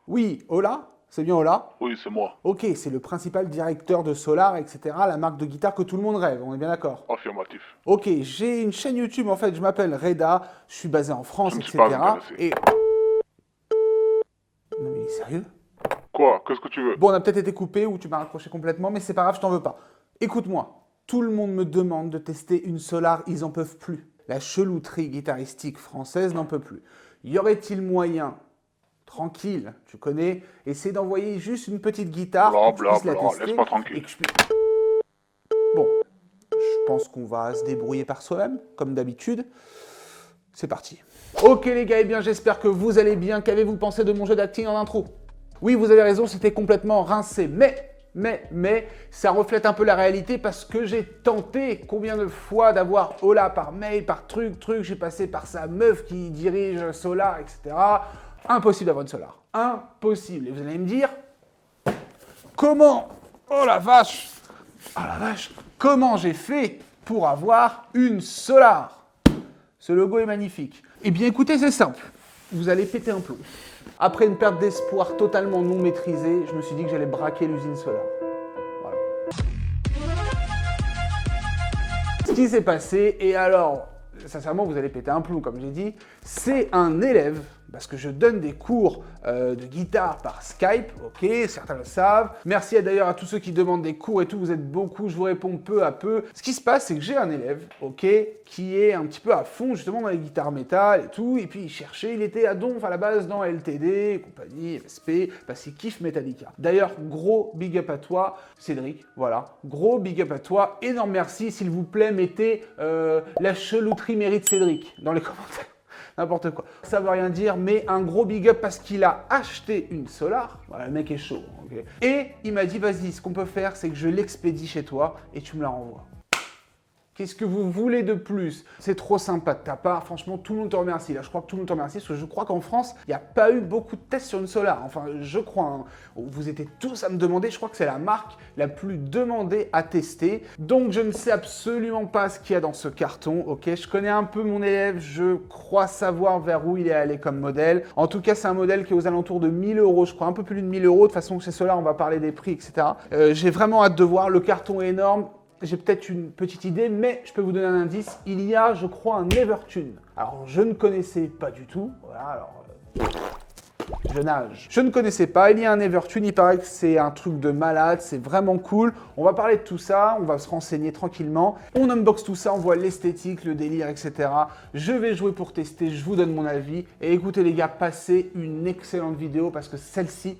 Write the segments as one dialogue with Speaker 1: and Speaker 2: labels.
Speaker 1: Oui, Ola? C'est bien Ola?
Speaker 2: Oui, c'est moi.
Speaker 1: Ok, c'est le principal directeur de Solar, etc. La marque de guitare que tout le monde rêve, on est bien d'accord?
Speaker 2: Affirmatif.
Speaker 1: Ok, j'ai une chaîne YouTube, en fait, je m'appelle Reda, je suis basé en
Speaker 2: Je
Speaker 1: France,
Speaker 2: ne suis pas
Speaker 1: etc.
Speaker 2: intéressé.
Speaker 1: Et... Non mais il est sérieux?
Speaker 2: Quoi? Qu'est-ce que tu veux?
Speaker 1: Bon, on a peut-être été coupé ou tu m'as raccroché complètement, mais c'est pas grave, je t'en veux pas. Écoute-moi, tout le monde me demande de tester une Solar, ils en peuvent plus. La chelouterie guitaristique française n'en peut plus. Y aurait-il moyen, tranquille, tu connais, essayer d'envoyer juste une petite guitare,
Speaker 2: Bla
Speaker 1: que tu
Speaker 2: bla
Speaker 1: puisses la
Speaker 2: bla,
Speaker 1: tester
Speaker 2: laisse-moi
Speaker 1: et
Speaker 2: tranquille.
Speaker 1: que je puisse... Bon, je pense qu'on va se débrouiller par soi-même, comme d'habitude. C'est parti. Ok les gars, eh bien j'espère que vous allez bien. Qu'avez-vous pensé de mon jeu d'acting en intro? Oui, vous avez raison, c'était complètement rincé, mais, ça reflète un peu la réalité parce que j'ai tenté combien de fois d'avoir Ola par mail, par truc, j'ai passé par sa meuf qui dirige Solar, etc. Impossible d'avoir une Solar. Impossible. Et vous allez me dire, comment, oh la vache, comment j'ai fait pour avoir une Solar? Ce logo est magnifique. Eh bien écoutez, c'est simple. Vous allez péter un plomb. Après une perte d'espoir totalement non maîtrisée, je me suis dit que j'allais braquer l'usine Solar. Voilà. Ce qui s'est passé, et alors, sincèrement, vous allez péter un plomb, comme j'ai dit, c'est un élève, parce que je donne des cours de guitare par Skype, ok, certains le savent. Merci d'ailleurs à tous ceux qui demandent des cours et tout, vous êtes beaucoup, je vous réponds peu à peu. Ce qui se passe, c'est que j'ai un élève, ok, qui est un petit peu à fond justement dans les guitares métal et tout, et puis il cherchait, il était à donf à la base dans LTD, compagnie, MSP, parce qu'il kiffe Metallica. D'ailleurs, gros big up à toi, Cédric, voilà, gros big up à toi, énorme merci, s'il vous plaît, mettez la chelouterie mérite Cédric dans les commentaires. N'importe quoi. Ça veut rien dire, mais un gros big up parce qu'il a acheté une Solar. Voilà, le mec est chaud. Okay. Et il m'a dit, vas-y, ce qu'on peut faire, c'est que je l'expédie chez toi et tu me la renvoies. Qu'est-ce que vous voulez de plus? C'est trop sympa de ta part. Franchement, tout le monde te remercie. Là, je crois que tout le monde te remercie parce que je crois qu'en France, il n'y a pas eu beaucoup de tests sur une Solar. Enfin, je crois. Hein. Vous étiez tous à me demander. Je crois que c'est la marque la plus demandée à tester. Donc, je ne sais absolument pas ce qu'il y a dans ce carton. Ok, je connais un peu mon élève. Je crois savoir vers où il est allé comme modèle. En tout cas, c'est un modèle qui est aux alentours de 1000 €. Je crois un peu plus de 1000 €. De toute façon, chez Solar, on va parler des prix, etc. J'ai vraiment hâte de voir. Le carton est énorme. J'ai peut-être une petite idée, mais je peux vous donner un indice. Il y a, je crois, un Evertune. Alors, je ne connaissais pas du tout. Voilà, alors... je nage. Je ne connaissais pas. Il y a un Evertune. Il paraît que c'est un truc de malade. C'est vraiment cool. On va parler de tout ça. On va se renseigner tranquillement. On unbox tout ça. On voit l'esthétique, le délire, etc. Je vais jouer pour tester. Je vous donne mon avis. Et écoutez, les gars, passez une excellente vidéo parce que celle-ci,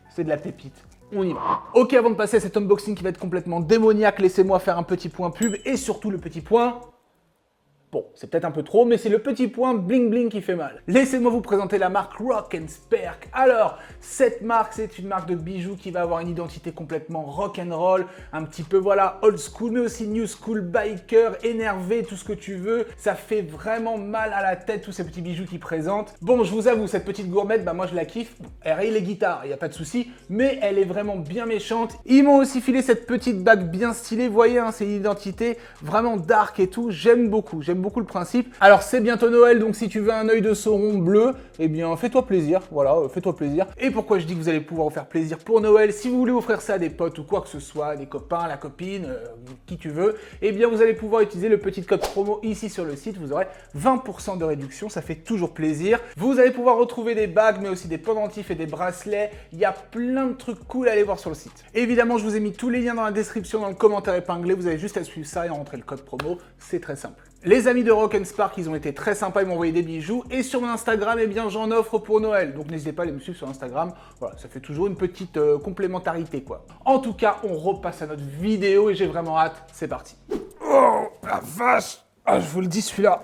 Speaker 1: c'est de la pépite. On y va. Ok, avant de passer à cet unboxing qui va être complètement démoniaque, laissez-moi faire un petit point pub et surtout le petit point... Bon, c'est peut-être un peu trop, mais c'est le petit point bling bling qui fait mal. Laissez-moi vous présenter la marque Rock & Spark. Alors, cette marque, c'est une marque de bijoux qui va avoir une identité complètement rock and roll, un petit peu, voilà, old school, mais aussi new school, biker, énervé, tout ce que tu veux. Ça fait vraiment mal à la tête, tous ces petits bijoux qu'ils présentent. Bon, je vous avoue, cette petite gourmette, bah moi je la kiffe. Elle raye les guitares, il n'y a pas de souci, mais elle est vraiment bien méchante. Ils m'ont aussi filé cette petite bague bien stylée, vous voyez, hein, c'est une identité vraiment dark et tout. J'aime beaucoup le principe. Alors c'est bientôt Noël, donc si tu veux un œil de Sauron bleu, eh bien fais-toi plaisir, voilà, fais-toi plaisir. Et pourquoi je dis que vous allez pouvoir vous faire plaisir pour Noël, si vous voulez offrir ça à des potes ou quoi que ce soit, des copains, la copine, qui tu veux, eh bien vous allez pouvoir utiliser le petit code promo ici sur le site, vous aurez 20% de réduction, ça fait toujours plaisir. Vous allez pouvoir retrouver des bagues, mais aussi des pendentifs et des bracelets, il y a plein de trucs cool à aller voir sur le site. Évidemment, je vous ai mis tous les liens dans la description, dans le commentaire épinglé, vous avez juste à suivre ça et à rentrer le code promo, c'est très simple. Les amis de Rock & Spark, ils ont été très sympas, ils m'ont envoyé des bijoux. Et sur mon Instagram, eh bien, j'en offre pour Noël. Donc n'hésitez pas à aller me suivre sur Instagram. Voilà, ça fait toujours une petite complémentarité, quoi. En tout cas, on repasse à notre vidéo et j'ai vraiment hâte. C'est parti. Oh, la vache! Ah, je vous le dis, celui-là,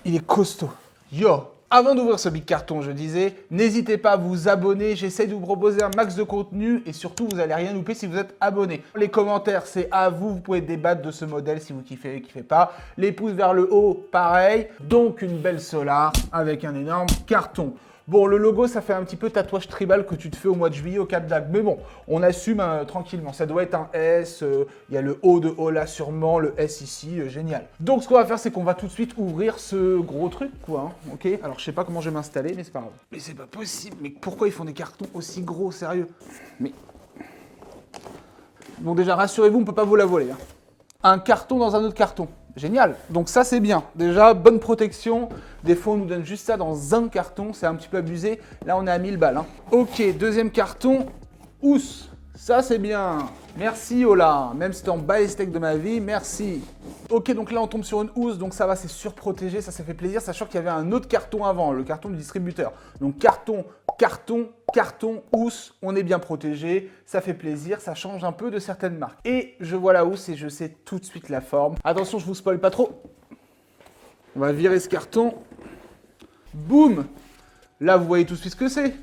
Speaker 1: il est costaud. Yo! Avant d'ouvrir ce big carton, je disais, n'hésitez pas à vous abonner, j'essaie de vous proposer un max de contenu et surtout, vous n'allez rien louper si vous êtes abonné. Les commentaires, c'est à vous, vous pouvez débattre de ce modèle si vous kiffez, kiffez pas. Les pouces vers le haut, pareil. Donc, une belle Solar avec un énorme carton. Bon, le logo, ça fait un petit peu tatouage tribal que tu te fais au mois de juillet au Cap d'Agde. Mais bon, on assume tranquillement. Ça doit être un S. Il y a le O de Ola sûrement, le S ici. Génial. Donc, ce qu'on va faire, c'est qu'on va tout de suite ouvrir ce gros truc, quoi. Hein, ok. Alors, je sais pas comment je vais m'installer, mais c'est pas grave. Mais c'est pas possible. Mais pourquoi ils font des cartons aussi gros, sérieux? Mais... Bon, déjà, rassurez-vous, on peut pas vous la voler. Hein. Un carton dans un autre carton. Génial. Donc ça, c'est bien. Déjà, bonne protection. Des fois, on nous donne juste ça dans un carton. C'est un petit peu abusé. Là, on est à 1000 balles. Hein. Ok, deuxième carton. Ous. Ça, c'est bien. Merci, Ola. Même si t'es en bas les steaks de ma vie, merci. Ok, donc là, on tombe sur une housse. Donc ça va, c'est surprotégé. Ça fait plaisir. Sachant qu'il y avait un autre carton avant, le carton du distributeur. Donc carton, carton, carton, housse. On est bien protégé. Ça fait plaisir. Ça change un peu de certaines marques. Et je vois la housse et je sais tout de suite la forme. Attention, je vous spoil pas trop. On va virer ce carton. Boum. Là, vous voyez tout de suite ce que c'est.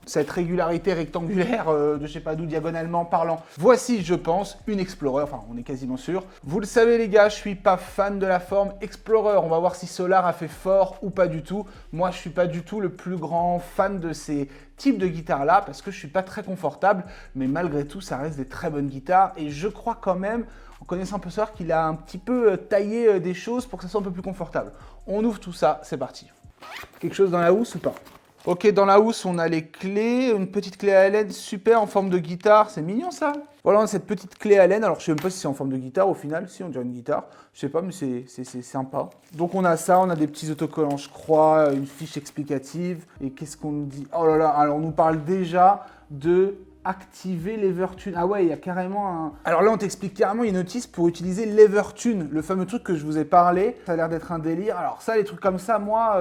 Speaker 1: Cette régularité rectangulaire de je sais pas d'où diagonalement parlant. Voici, je pense, une Explorer, enfin on est quasiment sûr. Vous le savez les gars, je suis pas fan de la forme Explorer. On va voir si Solar a fait fort ou pas du tout. Moi je suis pas du tout le plus grand fan de ces types de guitares là parce que je suis pas très confortable. Mais malgré tout, ça reste des très bonnes guitares et je crois quand même, en connaissant un peu Solar, qu'il a un petit peu taillé des choses pour que ça soit un peu plus confortable. On ouvre tout ça, c'est parti. Quelque chose dans la housse ou pas? Ok, dans la housse, on a les clés, une petite clé à laine, super, en forme de guitare, c'est mignon ça. Voilà, on a cette petite clé à laine, alors je sais même pas si c'est en forme de guitare au final, si on dirait une guitare, je sais pas, mais c'est sympa. Donc on a ça, on a des petits autocollants, je crois, une fiche explicative, et qu'est-ce qu'on nous dit? Oh là là, alors on nous parle déjà de activer l'Evertune. Ah ouais, il y a carrément un... Alors là, on t'explique carrément une notice pour utiliser l'Evertune, le fameux truc que je vous ai parlé, ça a l'air d'être un délire. Alors ça, les trucs comme ça, moi...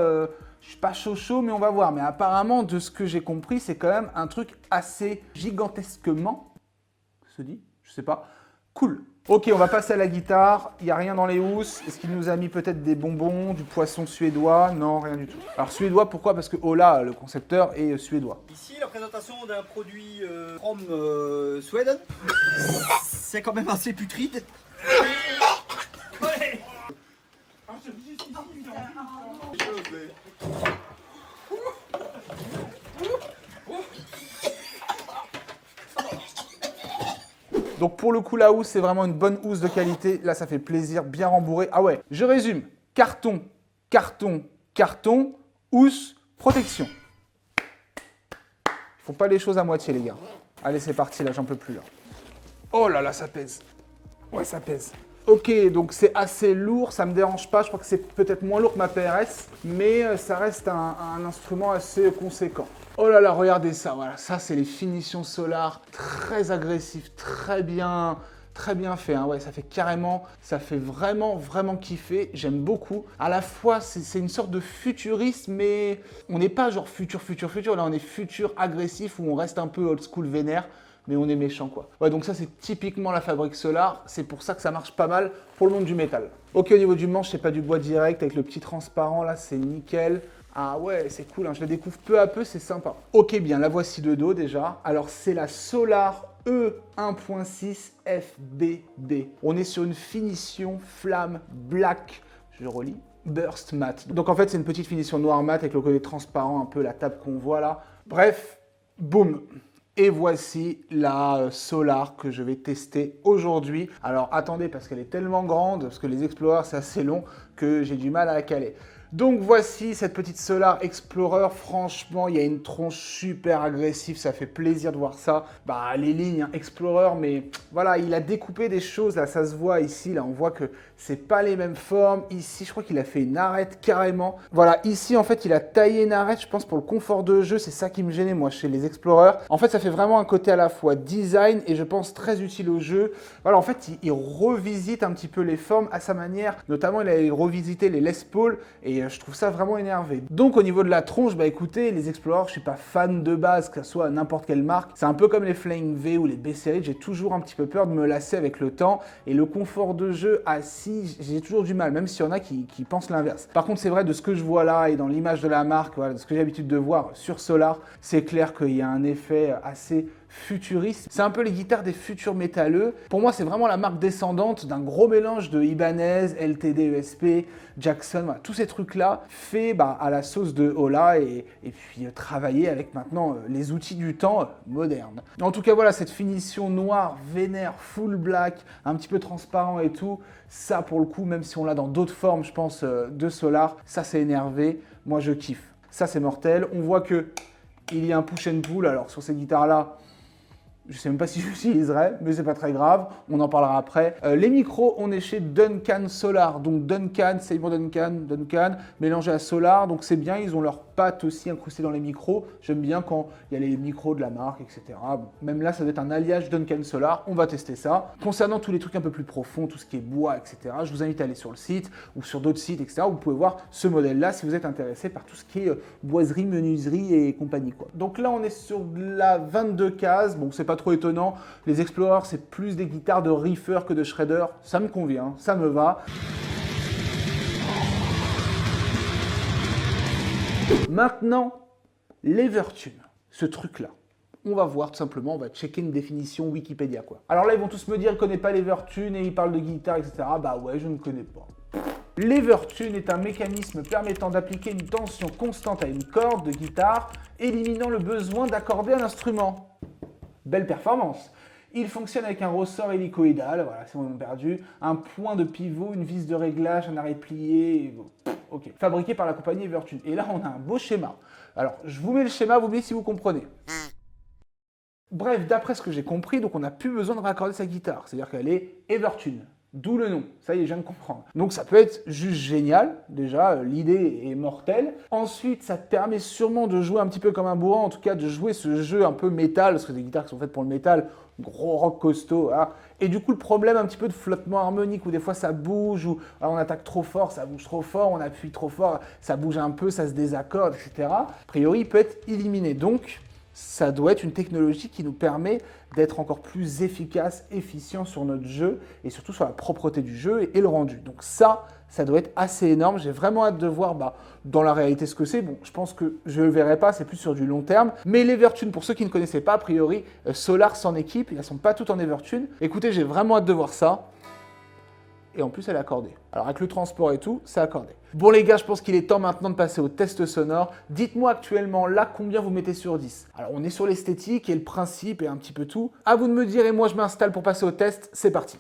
Speaker 1: Je suis pas chaud, mais on va voir. Mais apparemment, de ce que j'ai compris, c'est quand même un truc assez gigantesquement, se dit, je sais pas, cool. Ok, on va passer à la guitare. Il n'y a rien dans les housses. Est-ce qu'il nous a mis peut-être des bonbons, du poisson suédois? Non, rien du tout. Alors suédois, pourquoi? Parce que Ola, le concepteur, est suédois.
Speaker 2: Ici, la présentation d'un produit from Sweden. C'est quand même assez putride. Ouais.
Speaker 1: Donc pour le coup, la housse, c'est vraiment une bonne housse de qualité. Là, ça fait plaisir, bien rembourré. Ah ouais, je résume. Carton, carton, carton, housse, protection. Il faut pas les choses à moitié, les gars. Allez, c'est parti, là, j'en peux plus. Là. Oh là là, ça pèse. Ouais, ça pèse. Ok, donc c'est assez lourd, ça me dérange pas. Je crois que c'est peut-être moins lourd que ma PRS, mais ça reste un instrument assez conséquent. Oh là là, regardez ça, voilà, ça c'est les finitions Solar, très agressif, très bien fait, hein. Ouais, ça fait carrément, ça fait vraiment kiffer, j'aime beaucoup. À la fois, c'est une sorte de futurisme, mais on n'est pas genre futur, là on est futur agressif où on reste un peu old school vénère, mais on est méchant quoi. Ouais, donc ça c'est typiquement la fabrique Solar, c'est pour ça que ça marche pas mal pour le monde du métal. Ok, au niveau du manche, c'est pas du bois direct avec le petit transparent là, c'est nickel. Ah ouais, c'est cool, hein. Je la découvre peu à peu, c'est sympa. Ok, bien, la voici de dos déjà. Alors, c'est la Solar E1.6 FBB. On est sur une finition flamme black, je relis, burst matte. Donc en fait, c'est une petite finition noir mat avec le côté transparent, un peu la table qu'on voit là. Bref, boum. Et voici la Solar que je vais tester aujourd'hui. Alors attendez, parce qu'elle est tellement grande, parce que les Explorer c'est assez long, que j'ai du mal à la caler. Donc voici cette petite Solar Explorer, franchement il y a une tronche super agressive, ça fait plaisir de voir ça. Bah les lignes hein, Explorer, mais voilà, il a découpé des choses, là ça se voit ici, là on voit que c'est pas les mêmes formes. Ici je crois qu'il a fait une arête carrément. Voilà, ici en fait il a taillé une arête, je pense pour le confort de jeu, c'est ça qui me gênait moi chez les Explorer. En fait ça fait vraiment un côté à la fois design et je pense très utile au jeu. Voilà, en fait il revisite un petit peu les formes à sa manière, notamment il a revisité les Les Paul et je trouve ça vraiment énervé. Donc au niveau de la tronche, bah écoutez, les Explorer, je suis pas fan de base, que ce soit n'importe quelle marque. C'est un peu comme les Flying V ou les B-Series, j'ai toujours un petit peu peur de me lasser avec le temps. Et le confort de jeu assis, j'ai toujours du mal, même s'il y en a qui pensent l'inverse. Par contre, c'est vrai, de ce que je vois là et dans l'image de la marque, voilà, de ce que j'ai l'habitude de voir sur Solar, c'est clair qu'il y a un effet assez futuriste. C'est un peu les guitares des futurs métalleux. Pour moi, c'est vraiment la marque descendante d'un gros mélange de Ibanez, LTD ESP, Jackson, voilà, tous ces trucs-là faits à la sauce de Ola et puis travailler avec maintenant les outils du temps modernes. En tout cas, voilà, cette finition noire, vénère, full black, un petit peu transparent et tout, ça pour le coup, même si on l'a dans d'autres formes, je pense, de Solar, ça c'est énervé, moi je kiffe. Ça c'est mortel. On voit que il y a un push and pull, alors sur ces guitares-là, je ne sais même pas si j'utiliserai, mais c'est pas très grave, on en parlera après. Les micros, on est chez Duncan Solar, donc Duncan, Seymour Duncan, mélangé à Solar, donc c'est bien, ils ont leurs pattes aussi incrustées dans les micros. J'aime bien quand il y a les micros de la marque, etc. Bon, même là, ça doit être un alliage Duncan Solar, on va tester ça. Concernant tous les trucs un peu plus profonds, tout ce qui est bois, etc., je vous invite à aller sur le site ou sur d'autres sites, etc., où vous pouvez voir ce modèle-là si vous êtes intéressé par tout ce qui est boiserie, menuiserie et compagnie, quoi. Donc là, on est sur la 22 cases, bon, c'est pas trop étonnant. Les Explorer, c'est plus des guitares de riffer que de shredder. Ça me convient, ça me va. Maintenant, l'Evertune, ce truc-là. On va voir tout simplement, on va checker une définition Wikipédia, quoi. Alors là, ils vont tous me dire, je ne connais pas l'Evertune et ils parlent de guitare, etc. Bah ouais, je ne connais pas. L'Evertune est un mécanisme permettant d'appliquer une tension constante à une corde de guitare, éliminant le besoin d'accorder un instrument. Belle performance. Il fonctionne avec un ressort hélicoïdal, voilà, c'est mon nom perdu, un point de pivot, une vis de réglage, un arrêt plié, ok. Fabriqué par la compagnie Evertune. Et là, on a un beau schéma. Alors, je vous mets le schéma, vous me dites si vous comprenez. Bref, d'après ce que j'ai compris, donc on n'a plus besoin de raccorder sa guitare. C'est-à-dire qu'elle est Evertune. D'où le nom, ça y est, je viens de comprendre. Donc ça peut être juste génial, déjà, l'idée est mortelle. Ensuite, ça te permet sûrement de jouer un petit peu comme un bourrin, en tout cas de jouer ce jeu un peu métal, parce que des guitares qui sont faites pour le métal, gros rock costaud, voilà. Et du coup, le problème un petit peu de flottement harmonique, où des fois ça bouge, ou alors on attaque trop fort, ça bouge trop fort, on appuie trop fort, ça bouge un peu, ça se désaccorde, etc. A priori, il peut être éliminé. Donc, ça doit être une technologie qui nous permet d'être encore plus efficace, efficient sur notre jeu et surtout sur la propreté du jeu et le rendu. Donc ça doit être assez énorme. J'ai vraiment hâte de voir dans la réalité ce que c'est. Bon, je pense que je ne le verrai pas, c'est plus sur du long terme. Mais l'Evertune, pour ceux qui ne connaissaient pas, a priori, Solar s'en équipe. Ils ne sont pas toutes en Evertune. Écoutez, j'ai vraiment hâte de voir ça. Et en plus, elle est accordée. Alors, avec le transport et tout, c'est accordé. Bon, les gars, je pense qu'il est temps maintenant de passer au test sonore. Dites-moi actuellement, là, combien vous mettez sur 10. Alors, on est sur l'esthétique et le principe et un petit peu tout. À vous de me dire, et moi, je m'installe pour passer au test. C'est parti.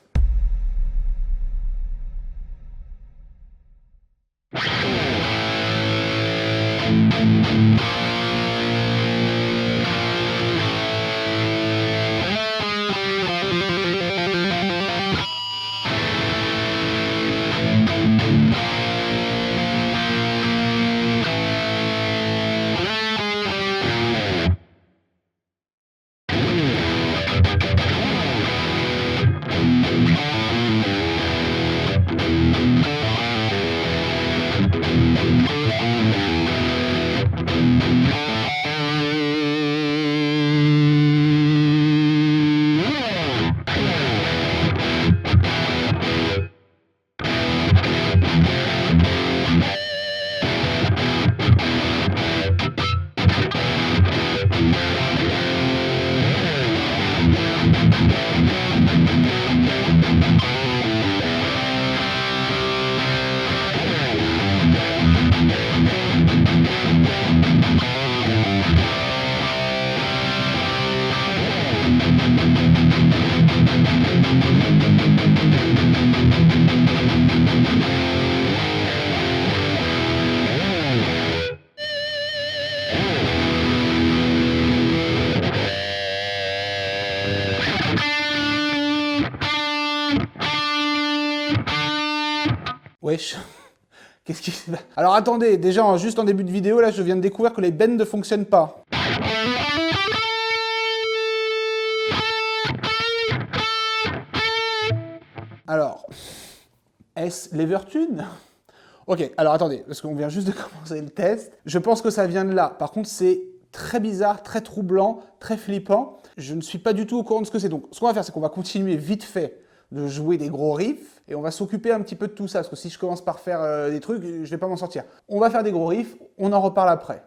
Speaker 1: Wesh. Qu'est-ce qui se passe? Alors attendez, déjà juste en début de vidéo, là je viens de découvrir que les bends ne fonctionnent pas. Alors, est-ce l'Evertune? Ok, alors attendez, parce qu'on vient juste de commencer le test. Je pense que ça vient de là. Par contre, c'est très bizarre, très troublant, très flippant. Je ne suis pas du tout au courant de ce que c'est. Donc, ce qu'on va faire, c'est qu'on va continuer vite fait de jouer des gros riffs et on va s'occuper un petit peu de tout ça, parce que si je commence par faire des trucs, je vais pas m'en sortir. On va faire des gros riffs, on en reparle après.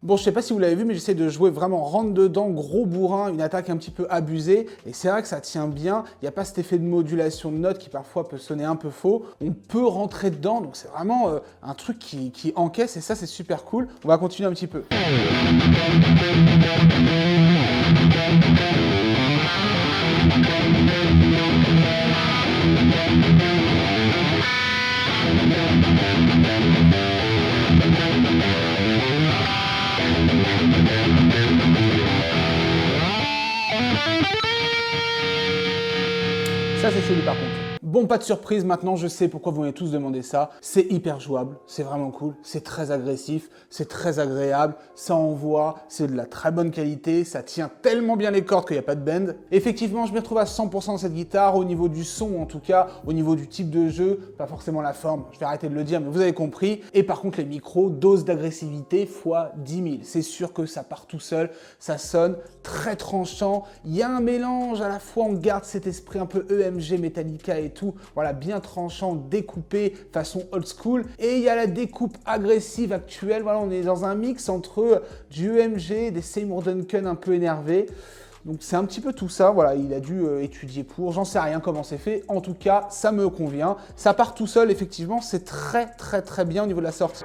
Speaker 1: Bon, je sais pas si vous l'avez vu, mais j'essaie de jouer vraiment rentre dedans, gros bourrin, une attaque un petit peu abusée. Et c'est vrai que ça tient bien. Il n'y a pas cet effet de modulation de notes qui parfois peut sonner un peu faux. On peut rentrer dedans, donc c'est vraiment un truc qui encaisse et ça, c'est super cool. On va continuer un petit peu. Ça, c'est chelou par contre. Bon, pas de surprise, maintenant je sais pourquoi vous m'avez tous demandé ça. C'est hyper jouable, c'est vraiment cool, c'est très agressif, c'est très agréable, ça envoie, c'est de la très bonne qualité, ça tient tellement bien les cordes qu'il n'y a pas de bend. Effectivement, je m'y retrouve à 100% dans cette guitare, au niveau du son en tout cas, au niveau du type de jeu, pas forcément la forme, je vais arrêter de le dire, mais vous avez compris. Et par contre, les micros, dose d'agressivité fois 10 000. C'est sûr que ça part tout seul, ça sonne très tranchant, il y a un mélange, à la fois on garde cet esprit un peu EMG, Metallica et tout, voilà, bien tranchant, découpé, façon old school, et il y a la découpe agressive actuelle, voilà, on est dans un mix entre du EMG, des Seymour Duncan un peu énervés, donc c'est un petit peu tout ça, voilà, il a dû étudier pour, j'en sais rien comment c'est fait, en tout cas, ça me convient, ça part tout seul, effectivement, c'est très bien au niveau de la sortie.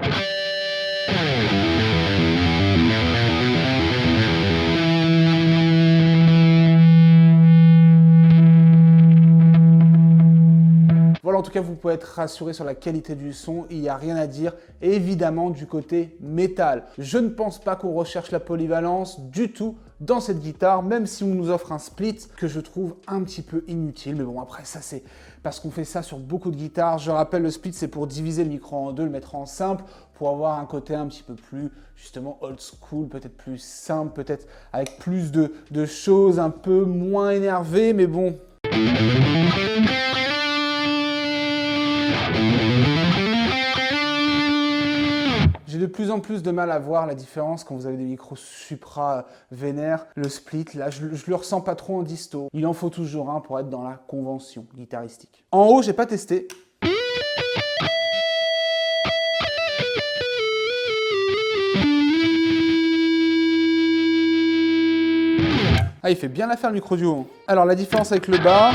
Speaker 1: Voilà, en tout cas, vous pouvez être rassuré sur la qualité du son, il n'y a rien à dire. Et évidemment, du côté métal, je ne pense pas qu'on recherche la polyvalence du tout dans cette guitare, même si on nous offre un split que je trouve un petit peu inutile. Mais bon, après, ça, c'est parce qu'on fait ça sur beaucoup de guitares. Je rappelle, le split, c'est pour diviser le micro en deux, le mettre en simple, pour avoir un côté un petit peu plus, justement, old school, peut-être plus simple, peut-être avec plus de choses un peu moins énervées, mais bon. J'ai de plus en plus de mal à voir la différence quand vous avez des micros supra vénères. Le split, là, je le ressens pas trop en disto. Il en faut toujours un pour être dans la convention guitaristique. En haut, j'ai pas testé. Ah, il fait bien l'affaire le micro du haut. Alors, la différence avec le bas...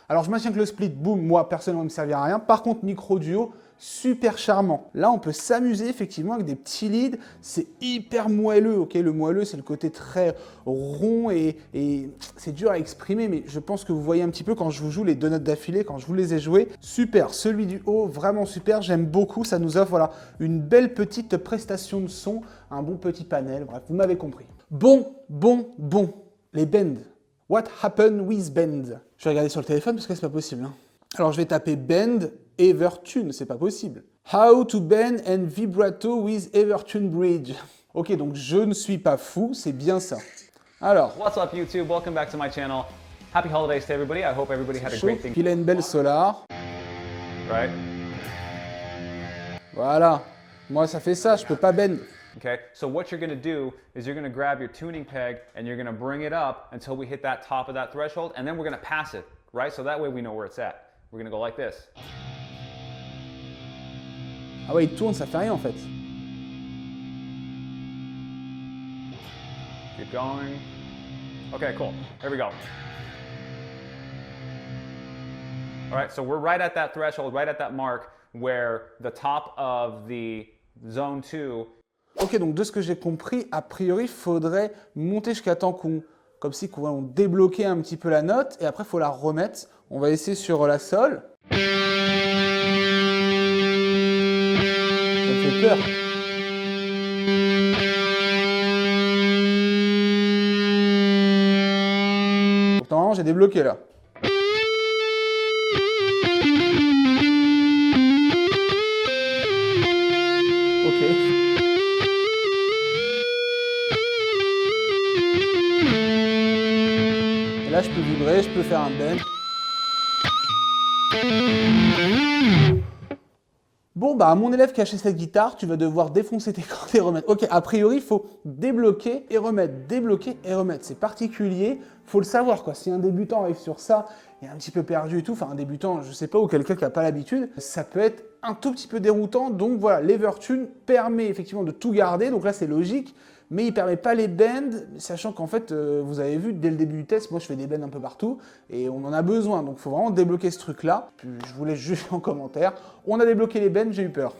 Speaker 1: Alors je maintiens que le split, boom, moi personnellement il ne me servira à rien. Par contre, micro duo, super charmant. Là, on peut s'amuser effectivement avec des petits leads. C'est hyper moelleux, ok. Le moelleux, c'est le côté très rond et c'est dur à exprimer, mais je pense que vous voyez un petit peu quand je vous joue les deux notes d'affilée, quand je vous les ai jouées. Super, celui du haut, vraiment super. J'aime beaucoup. Ça nous offre voilà, une belle petite prestation de son, un bon petit panel. Bref, vous m'avez compris. Bon. Les bends. What happened with bend? Je vais regarder sur le téléphone parce que c'est pas possible. Hein. Alors je vais taper bend Evertune, c'est pas possible. How to bend and vibrato with Evertune Bridge. Ok, donc je ne suis pas fou, c'est bien ça. Alors.
Speaker 3: What's up YouTube? Welcome back to my channel. Happy holidays to everybody. I hope everybody had a great thing.
Speaker 1: Puis il a une belle solar.
Speaker 3: Right?
Speaker 1: Voilà. Moi ça fait ça, je peux pas bend.
Speaker 3: Okay, so what you're gonna do is you're gonna grab your tuning peg and you're gonna bring it up until we hit that top of that threshold, and then we're gonna pass it, right? So that way we know where it's at. We're gonna go like this.
Speaker 1: Ah ouais, il tourne, ça fait rien en fait.
Speaker 3: Keep going. Okay, cool. Here we go. All right, so we're right at that threshold, right at that mark where the top of the zone 2.
Speaker 1: Ok, donc de ce que j'ai compris, a priori, il faudrait monter jusqu'à temps comme si on débloquait un petit peu la note, et après, il faut la remettre. On va essayer sur la sol. Ça me fait peur. Pourtant, j'ai débloqué là. Ok. Et là, je peux vibrer, je peux faire un bend. Bon, bah, mon élève qui a acheté cette guitare, tu vas devoir défoncer tes cordes et remettre. Ok, a priori, il faut débloquer et remettre, débloquer et remettre. C'est particulier, faut le savoir, quoi. Si un débutant arrive sur ça, il est un petit peu perdu et tout, enfin, un débutant, je sais pas, ou quelqu'un qui n'a pas l'habitude, ça peut être un tout petit peu déroutant. Donc voilà, l'Evertune permet effectivement de tout garder, donc là, c'est logique. Mais il ne permet pas les bends, sachant qu'en fait, vous avez vu, dès le début du test, moi je fais des bends un peu partout, et on en a besoin, donc il faut vraiment débloquer ce truc-là. Je vous laisse juger en commentaire. On a débloqué les bends, j'ai eu peur.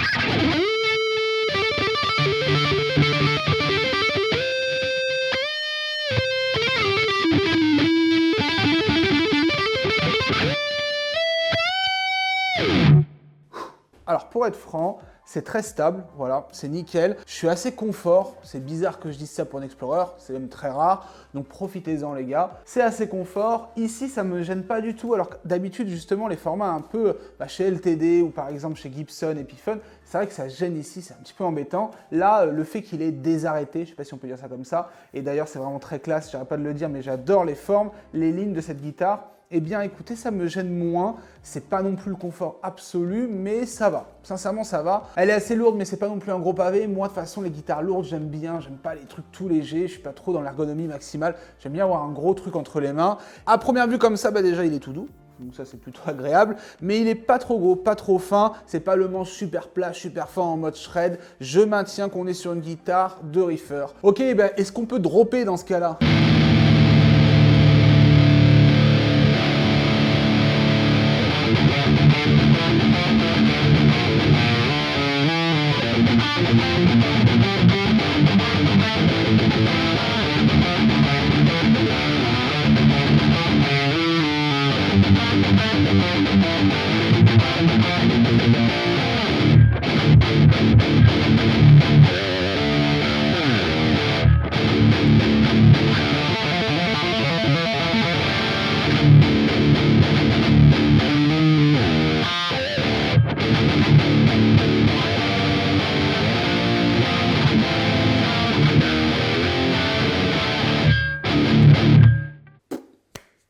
Speaker 1: Alors pour être franc, c'est très stable, voilà, c'est nickel. Je suis assez confort, c'est bizarre que je dise ça pour un Explorer, c'est même très rare, donc profitez-en les gars. C'est assez confort, ici ça me gêne pas du tout, alors que d'habitude justement les formats un peu chez LTD ou par exemple chez Gibson, Epiphone, c'est vrai que ça gêne ici, c'est un petit peu embêtant. Là, le fait qu'il est désarrêté, je sais pas si on peut dire ça comme ça, et d'ailleurs c'est vraiment très classe, j'arrête pas de le dire, mais j'adore les formes, les lignes de cette guitare. Eh bien écoutez, ça me gêne moins, c'est pas non plus le confort absolu, mais ça va, sincèrement ça va. Elle est assez lourde, mais c'est pas non plus un gros pavé. Moi de toute façon les guitares lourdes j'aime bien, j'aime pas les trucs tout légers, je suis pas trop dans l'ergonomie maximale, j'aime bien avoir un gros truc entre les mains. À première vue comme ça, bah déjà il est tout doux. Donc ça c'est plutôt agréable, mais il est pas trop gros, pas trop fin, c'est pas le manche super plat, super fin en mode shred. Je maintiens qu'on est sur une guitare de riffer. Ok, ben est-ce qu'on peut dropper dans ce cas-là ?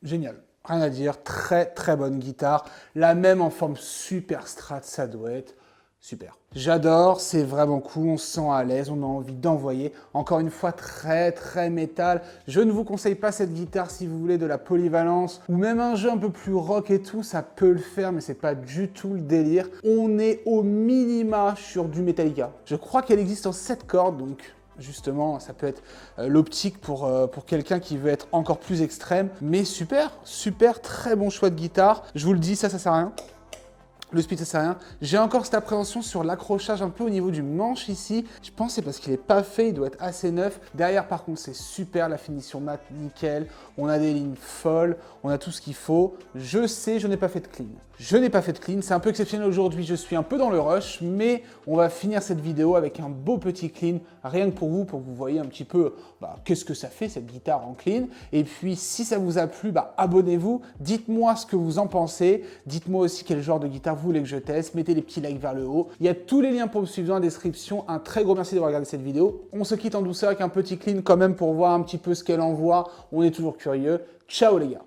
Speaker 1: Génial, rien à dire, très très bonne guitare, la même en forme super strat, ça doit être super. J'adore, c'est vraiment cool, on se sent à l'aise, on a envie d'envoyer. Encore une fois, très très métal. Je ne vous conseille pas cette guitare si vous voulez de la polyvalence ou même un jeu un peu plus rock et tout, ça peut le faire, mais c'est pas du tout le délire. On est au minima sur du Metallica. Je crois qu'elle existe en 7 cordes, donc justement, ça peut être l'optique pour quelqu'un qui veut être encore plus extrême. Mais super, super, très bon choix de guitare. Je vous le dis, ça sert à rien. Le speed, ça sert à rien. J'ai encore cette appréhension sur l'accrochage un peu au niveau du manche ici. Je pense que c'est parce qu'il n'est pas fait, il doit être assez neuf. Derrière, par contre, c'est super, la finition mat, nickel. On a des lignes folles, on a tout ce qu'il faut. Je sais, je n'ai pas fait de clean. Je n'ai pas fait de clean, c'est un peu exceptionnel aujourd'hui, je suis un peu dans le rush, mais on va finir cette vidéo avec un beau petit clean, rien que pour que vous voyez un petit peu qu'est-ce que ça fait cette guitare en clean. Et puis si ça vous a plu, abonnez-vous, dites-moi ce que vous en pensez, dites-moi aussi quel genre de guitare vous voulez que je teste, mettez les petits likes vers le haut. Il y a tous les liens pour me suivre dans la description. Un très gros merci d'avoir regardé cette vidéo. On se quitte en douceur avec un petit clean quand même pour voir un petit peu ce qu'elle envoie. On est toujours curieux. Ciao les gars.